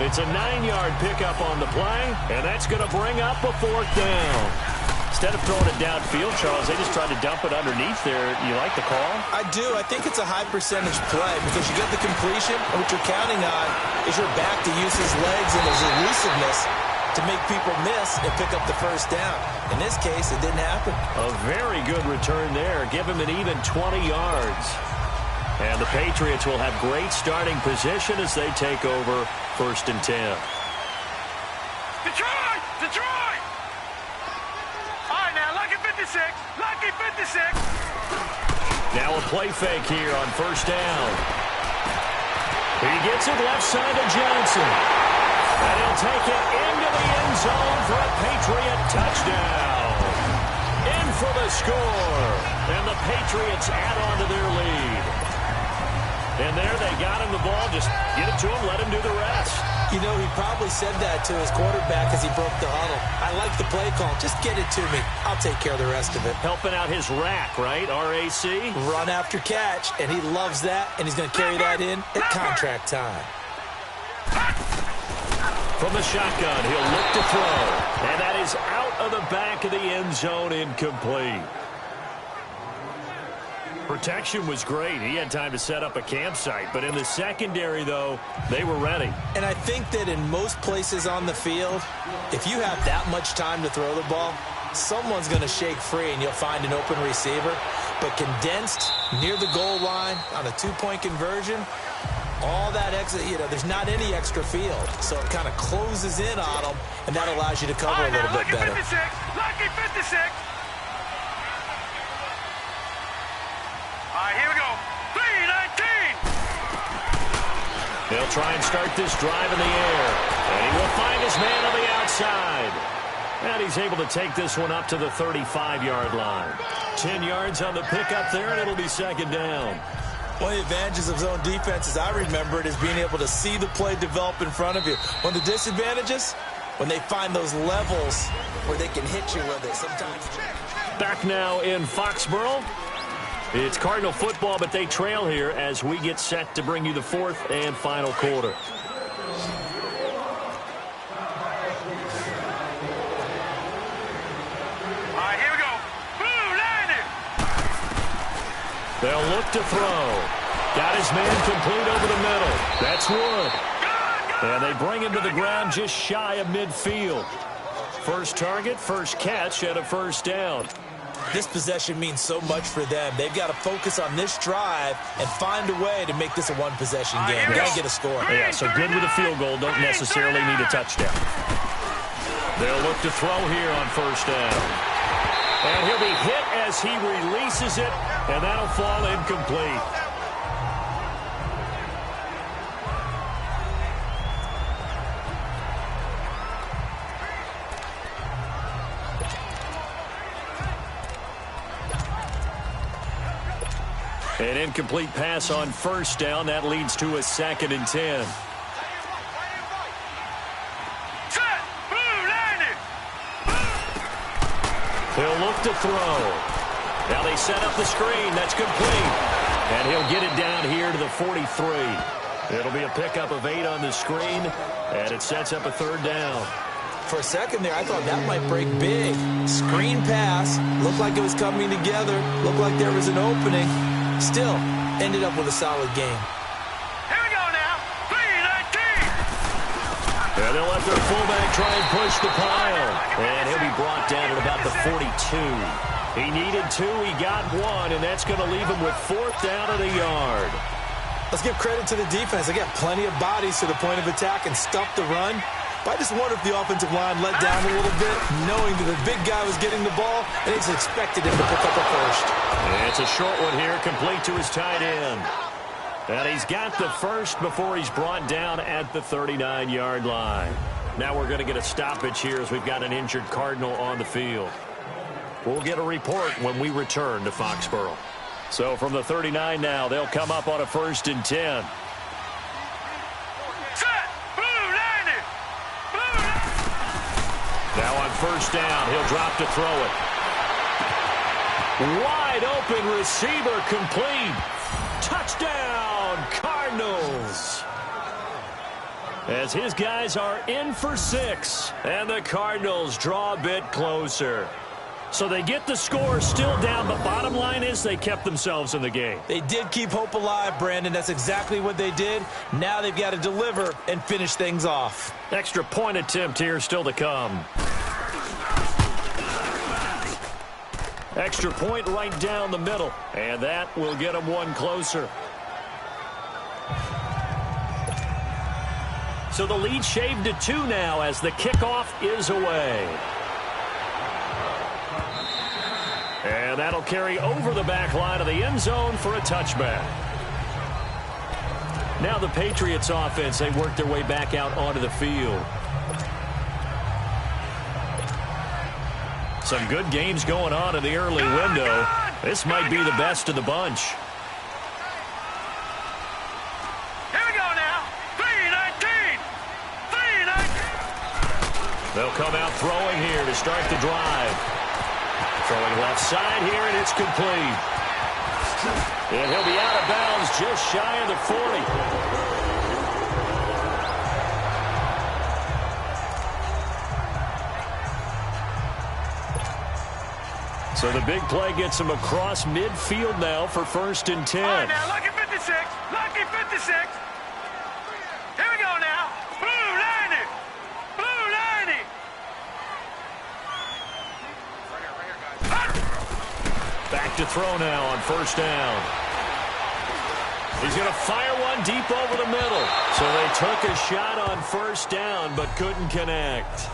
It's a 9-yard pickup on the play, and that's going to bring up a 4th down. Instead of throwing it downfield, Charles, they just tried to dump it underneath there. You like the call? I do. I think it's a high-percentage play because you get the completion, and what you're counting on is your back to use his legs and his elusiveness to make people miss and pick up the first down. In this case, it didn't happen. A very good return there. Give him an even 20 yards. And the Patriots will have great starting position as they take over 1st and 10. Detroit! Detroit! All right, now, lucky 56. Lucky 56. Now a play fake here on 1st down. He gets it left side to Johnson. And he'll take it into the end zone for a Patriot touchdown. In for the score. And the Patriots add on to their lead. And there they got him the ball. Just get it to him, let him do the rest. He probably said that to his quarterback as he broke the huddle. I like the play call. Just get it to me. I'll take care of the rest of it. Helping out his rack, right? R-A-C? Run after catch, and he loves that, and he's going to carry that in at contract time. From the shotgun, he'll look to throw. And that is out of the back of the end zone, incomplete. Protection was great. He had time to set up a campsite. But in the secondary, though, they were ready. And I think that in most places on the field, if you have that much time to throw the ball, someone's going to shake free and you'll find an open receiver. But condensed near the goal line on a 2-point conversion, all that extra, there's not any extra field. So it kind of closes in on them, and that allows you to cover a little bit better. Lucky 56. All right, here we go. 3-19. They'll try and start this drive in the air. And he will find his man on the outside. And he's able to take this one up to the 35-yard line. 10 yards on the pickup there, and it'll be 2nd down. One of the advantages of zone defense, as I remember it, is being able to see the play develop in front of you. One of the disadvantages, when they find those levels where they can hit you with it sometimes. Back now in Foxborough. It's Cardinal football, but they trail here as we get set to bring you the 4th and final quarter. All right, here we go. Blue line. They'll look to throw. Got his man complete over the middle. That's Wood. And they bring him to the ground just shy of midfield. First target, first catch, and a 1st down. This possession means so much for them. They've got to focus on this drive and find a way to make this a one-possession game. Got to get a score. Yeah, so good with a field goal. Don't necessarily need a touchdown. They'll look to throw here on 1st down. And he'll be hit as he releases it, and that'll fall incomplete. An incomplete pass on 1st down. That leads to a 2nd and 10. He'll look to throw. Now they set up the screen. That's complete. And he'll get it down here to the 43. It'll be a pickup of 8 on the screen, and it sets up a 3rd down. For a second there, I thought that might break big. Screen pass. Looked like it was coming together. Looked like there was an opening. Still, ended up with a solid game. Here we go now. 3-19. And they'll let their fullback try and push the pile. And he'll be brought down at about the 42. He needed 2. He got 1, and that's going to leave him with 4th down at a yard. Let's give credit to the defense. They got plenty of bodies to the point of attack and stuffed the run. But I just wonder if the offensive line let down a little bit, knowing that the big guy was getting the ball, and he's expected him to pick up a first. And it's a short one here, complete to his tight end. And he's got the first before he's brought down at the 39-yard line. Now we're going to get a stoppage here as we've got an injured Cardinal on the field. We'll get a report when we return to Foxborough. So from the 39 now, they'll come up on a 1st and 10. Set. Blue 90. Blue 90. Now on 1st down, he'll drop to throw it. Wide open receiver complete. Touchdown, Cardinals. As his guys are in for 6, and the Cardinals draw a bit closer. So they get the score still down, but bottom line is they kept themselves in the game. They did keep hope alive, Brandon. That's exactly what they did. Now they've got to deliver and finish things off. Extra point attempt here still to come. Extra point right down the middle, and that will get them 1 closer. So the lead shaved to 2 now as the kickoff is away. And that'll carry over the back line of the end zone for a touchback. Now the Patriots offense, they work their way back out onto the field. Some good games going on in the early window. This might be the best of the bunch. Here we go now. 3-19. 3-19. They'll come out throwing here to start the drive. Throwing left side here, and it's complete. And he'll be out of bounds just shy of the 40. So the big play gets him across midfield now for 1st and 10. All right, now, lucky 56. Lucky 56. Here we go now. Blue 90. Blue 90. Back to throw now on 1st down. He's going to fire one deep over the middle. So they took a shot on 1st down but couldn't connect.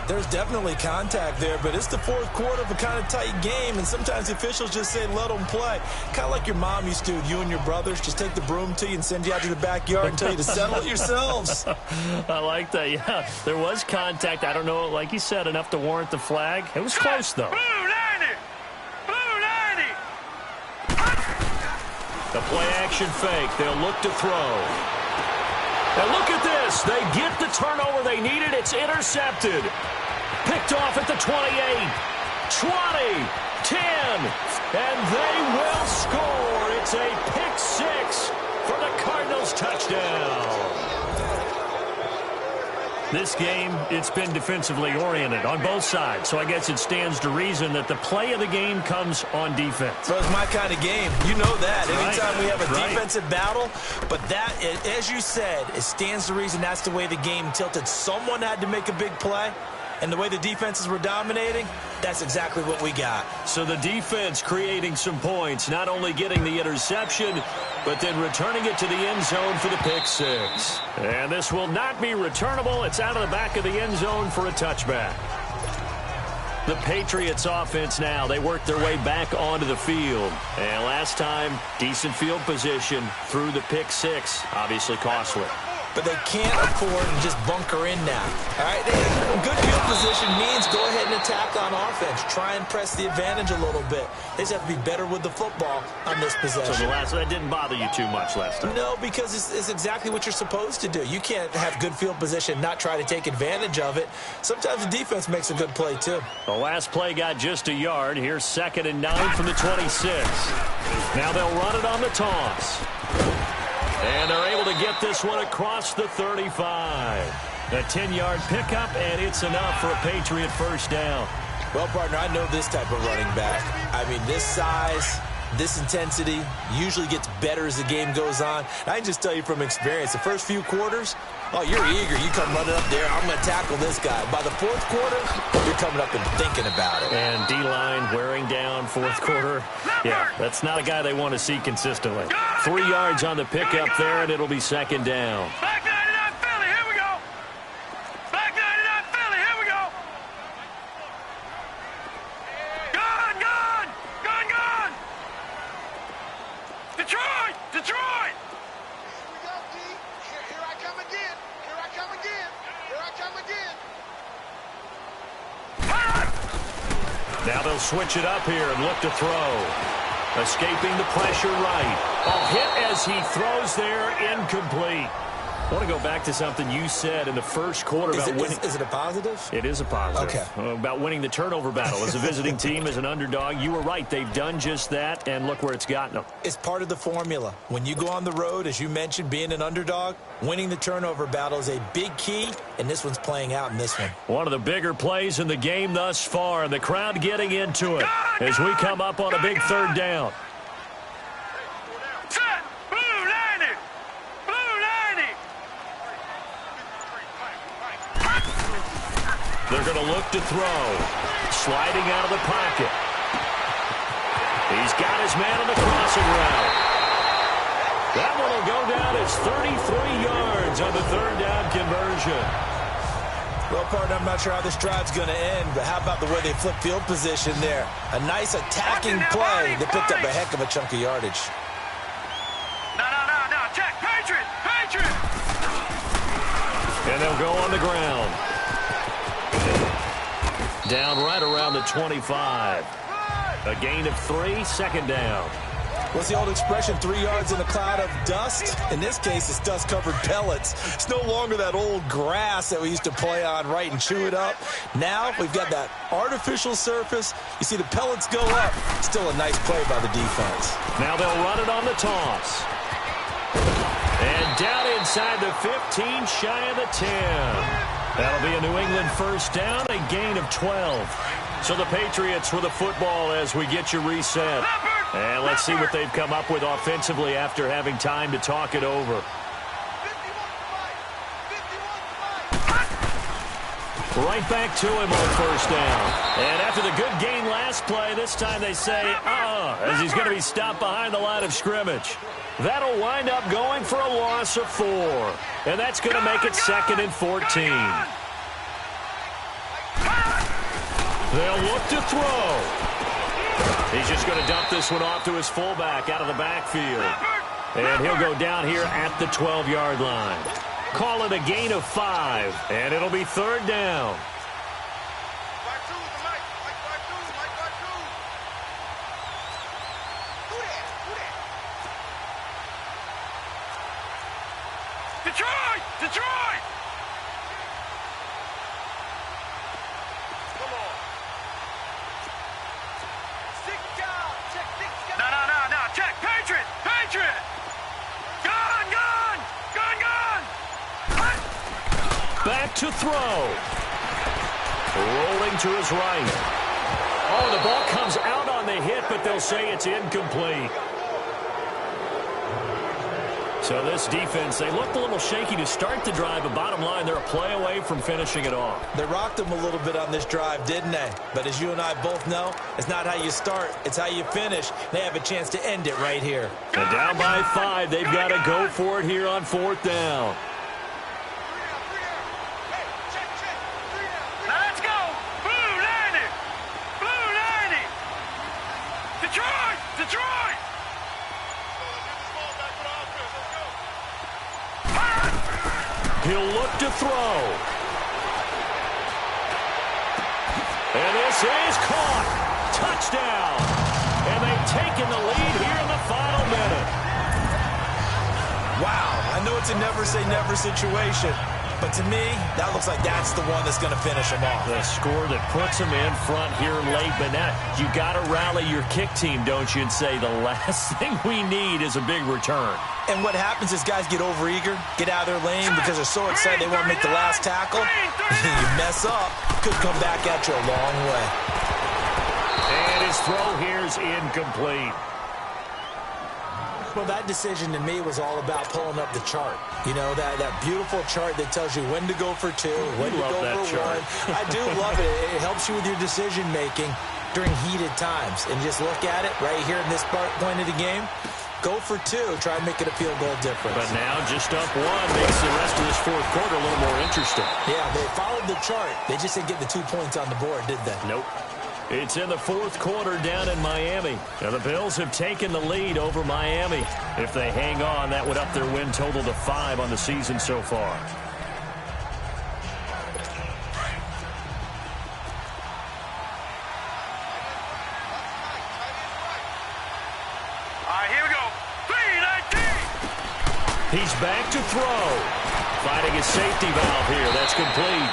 There's definitely contact there, but it's the 4th quarter of a kind of tight game, and sometimes the officials just say, let them play. Kind of like your mom used to with you and your brothers. Just take the broom to you and send you out to the backyard and tell you to settle it yourselves. I like that, yeah. There was contact. I don't know, like you said, enough to warrant the flag. It was close, though. Blue 90. Blue 90. The play-action fake. They'll look to throw. And look at this. They get the turnover they needed. It's intercepted. Picked off at the 28, 20, 10, and they will score. It's a pick 6 for the Cardinals touchdown. This game, it's been defensively oriented on both sides, so I guess it stands to reason that the play of the game comes on defense. So it's my kind of game. You know that. Right. Anytime we have a defensive battle, but that, as you said, it stands to reason that's the way the game tilted. Someone had to make a big play, and the way the defenses were dominating, that's exactly what we got. So the defense creating some points, not only getting the interception, but then returning it to the end zone for the pick 6. And this will not be returnable. It's out of the back of the end zone for a touchback. The Patriots offense now, they work their way back onto the field. And last time, decent field position through the pick 6, obviously costly. but they can't afford to just bunker in now. All right, good field position means go ahead and attack on offense. Try and press the advantage a little bit. They just have to be better with the football on this possession. So that didn't bother you too much last time? No, because it's exactly what you're supposed to do. You can't have good field position, not try to take advantage of it. Sometimes the defense makes a good play, too. The last play got just a yard. Here's 2nd and 9 from the 26. Now they'll run it on the toss. And they're able to get this one across the 35. A 10-yard pickup, and it's enough for a Patriot first down. Well, partner, I know this type of running back. I mean, this size, this intensity usually gets better as the game goes on. I can just tell you from experience, the first few quarters, oh, you're eager. You come running up there, I'm going to tackle this guy. By the fourth quarter, you're coming up and thinking about it. And D-line wearing down fourth quarter. Yeah, that's not a guy they want to see consistently. 3 yards on the pickup there, and it'll be 2nd down. Back 99 Philly, here we go. Back 99 Philly, here we go. Gone, gone, gone, gone. Detroit, Detroit. Here we go, D. Here I come again. Here I come again. Here I come again. Now they'll switch it up here and look to throw. Escaping the pressure right. A hit as he throws there, incomplete. I want to go back to something you said in the first quarter about winning. Is it a positive? It is a positive. Okay. About winning the turnover battle as a visiting team, as an underdog. You were right. They've done just that, and look where it's gotten them. It's part of the formula. When you go on the road, as you mentioned, being an underdog, winning the turnover battle is a big key, and this one's playing out in this one. One of the bigger plays in the game thus far, and the crowd getting into it as we come up on a big 3rd down. Set. Blue 90. Blue 90. They're going to look to throw. Sliding out of the pocket. He's got his man on the crossing route. That one will go down as 33 yards on the 3rd down conversion. Well, partner, I'm not sure how this drive's going to end, but how about the way they flip field position there? A nice attacking play that picked up a heck of a chunk of yardage. No. Check. Patriot. Patriot. And they'll go on the ground. Down right around the 25. A gain of 3, 2nd down. What's the old expression, 3 yards in a cloud of dust? In this case, it's dust-covered pellets. It's no longer that old grass that we used to play on, right, and chew it up. Now we've got that artificial surface. You see the pellets go up. Still a nice play by the defense. Now they'll run it on the toss. And down inside the 15, shy of the 10. That'll be a New England first down, a gain of 12. So the Patriots with the football as we get you reset. And let's see what they've come up with offensively after having time to talk it over. Right back to him on first down. And after the good gain last play, this time they say, as he's going to be stopped behind the line of scrimmage. That'll wind up going for a loss of 4. And that's going to make it 2nd and 14. They'll look to throw. He's just going to dump this one off to his fullback out of the backfield. And he'll go down here at the 12-yard line. Call it a gain of 5, and it'll be 3rd down. Detroit! Detroit! Come on. No. Check. Patriot! Patriot! Gone! Back to throw. Rolling to his right. Oh, the ball comes out on the hit, but they'll say it's incomplete. So this defense, they looked a little shaky to start the drive, but bottom line, they're a play away from finishing it off. They rocked them a little bit on this drive, didn't they? But as you and I both know, it's not how you start, it's how you finish. They have a chance to end it right here. And down by 5, they've got to go for it here on 4th down. Now let's go! Blue 90! Blue 90! Detroit! Detroit! He'll look to throw. And this is caught. Touchdown. And they've taken the lead here in the final minute. Wow, I know it's a never-say-never situation, but to me, that looks like that's the one that's going to finish them off. The score that puts them in front here late, but now you got to rally your kick team, don't you, and say the last thing we need is a big return. And what happens is guys get overeager, get out of their lane because they're so excited they want to make the last tackle. You mess up, could come back at you a long way. And his throw here is incomplete. Well, that decision to me was all about pulling up the chart. You know, that beautiful chart that tells you when to go for two, when to go for one. I do love it. It helps you with your decision-making during heated times. And just look at it right here in this point of the game. Go for two. Try and make it a field goal difference. But now just up one makes the rest of this fourth quarter a little more interesting. Yeah, they followed the chart. They just didn't get the 2 points on the board, did they? Nope. It's in the fourth quarter down in Miami. Now the Bills have taken the lead over Miami. If they hang on, that would up their win total to 5 on the season so far. All right, here we go. 3-19. He's back to throw. Finding a safety valve here. That's complete.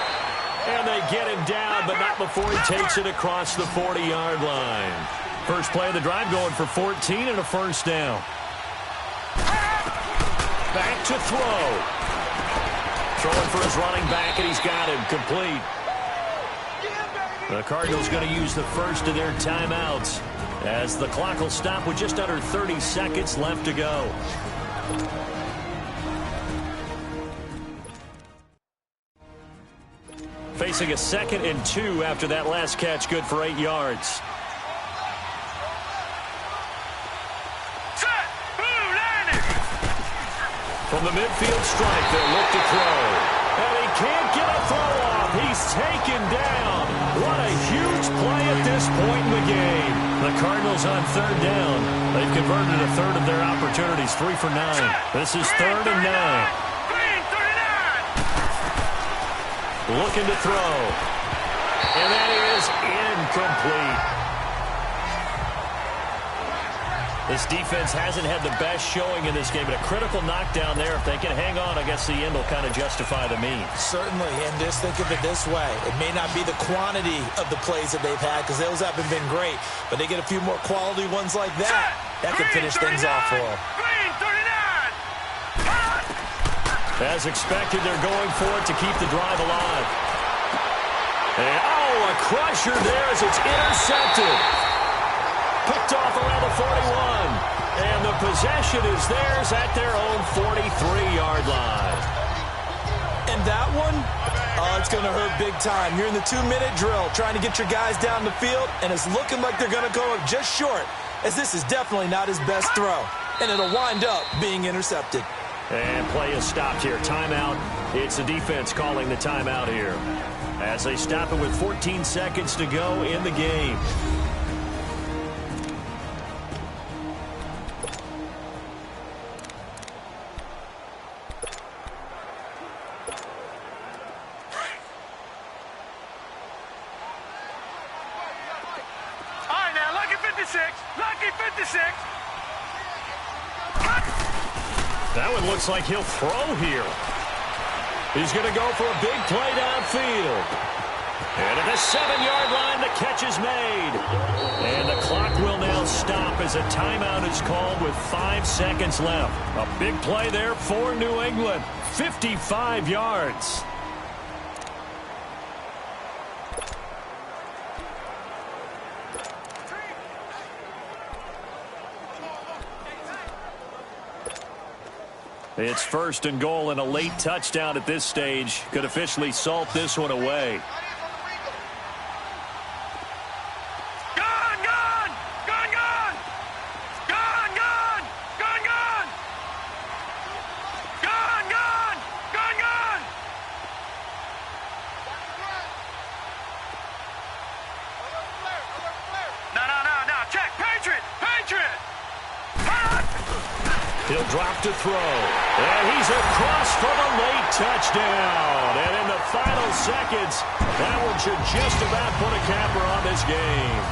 And they get him down, but not before he takes it across the 40-yard line. First play of the drive going for 14 and a first down. Back to throw. Throwing for his running back, and he's got him complete. The Cardinals going to use the first of their timeouts as the clock will stop with just under 30 seconds left to go. Facing a 2nd and 2 after that last catch, good for 8 yards. Set. Blue line it. From the midfield stripe, they'll look to throw. And he can't get a throw off. He's taken down. What a huge play at this point in the game. The Cardinals on third down. They've converted a third of their opportunities, 3 for 9. This is 3rd and 9. Looking to throw. And that is incomplete. This defense hasn't had the best showing in this game, but a critical knockdown there. If they can hang on, I guess the end will kind of justify the means. Certainly, and just think of it this way. It may not be the quantity of the plays that they've had because those haven't been great, but they get a few more quality ones like that. That could finish things off for them. As expected, they're going for it to keep the drive alive. And, a crusher there as it's intercepted. Picked off around the 41. And the possession is theirs at their own 43-yard line. And that one, it's going to hurt big time. You're in the 2-minute drill trying to get your guys down the field, and it's looking like they're going to go up just short, as this is definitely not his best throw. And it'll wind up being intercepted. And play is stopped here. Timeout. It's the defense calling the timeout here as they stop it with 14 seconds to go in the game. All right, now, lucky 56. Lucky 56. That one looks like he'll throw here. He's going to go for a big play downfield. And at the 7-yard line, the catch is made. And the clock will now stop as a timeout is called with 5 seconds left. A big play there for New England. 55 yards. It's 1st and goal, and a late touchdown at this stage could officially salt this one away. Gone, gone! Gone, gone! Gone, gone! Gone, gone! Gone, gone! Gone, gone! No. Check. Patriot! Patriot! He'll He'll drop to throw. And he's across for the late touchdown. And in the final seconds, that one should just about put a capper on this game.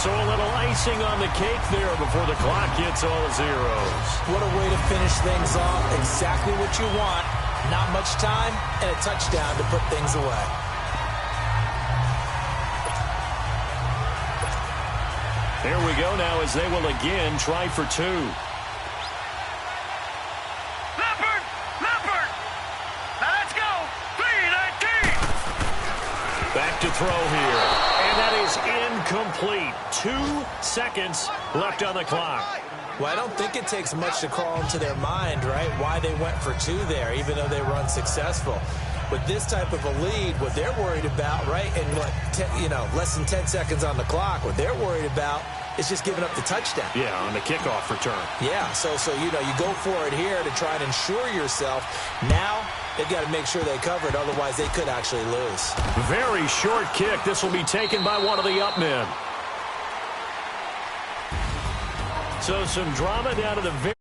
So a little icing on the cake there before the clock hits all zeros. What a way to finish things off. Exactly what you want. Not much time and a touchdown to put things away. There we go now as they will again try for two. Leopard! Leopard! Now let's go! 3-19! Back to throw here. And that is incomplete. 2 seconds left on the clock. Well, I don't think it takes much to crawl into their mind, right, why they went for two there, even though they were unsuccessful. With this type of a lead, what they're worried about, right, and less than 10 seconds on the clock, what they're worried about is just giving up the touchdown. Yeah, on the kickoff return. Yeah, so you go for it here to try and ensure yourself. Now they've got to make sure they cover it, otherwise they could actually lose. Very short kick. This will be taken by one of the up men. So some drama down to the very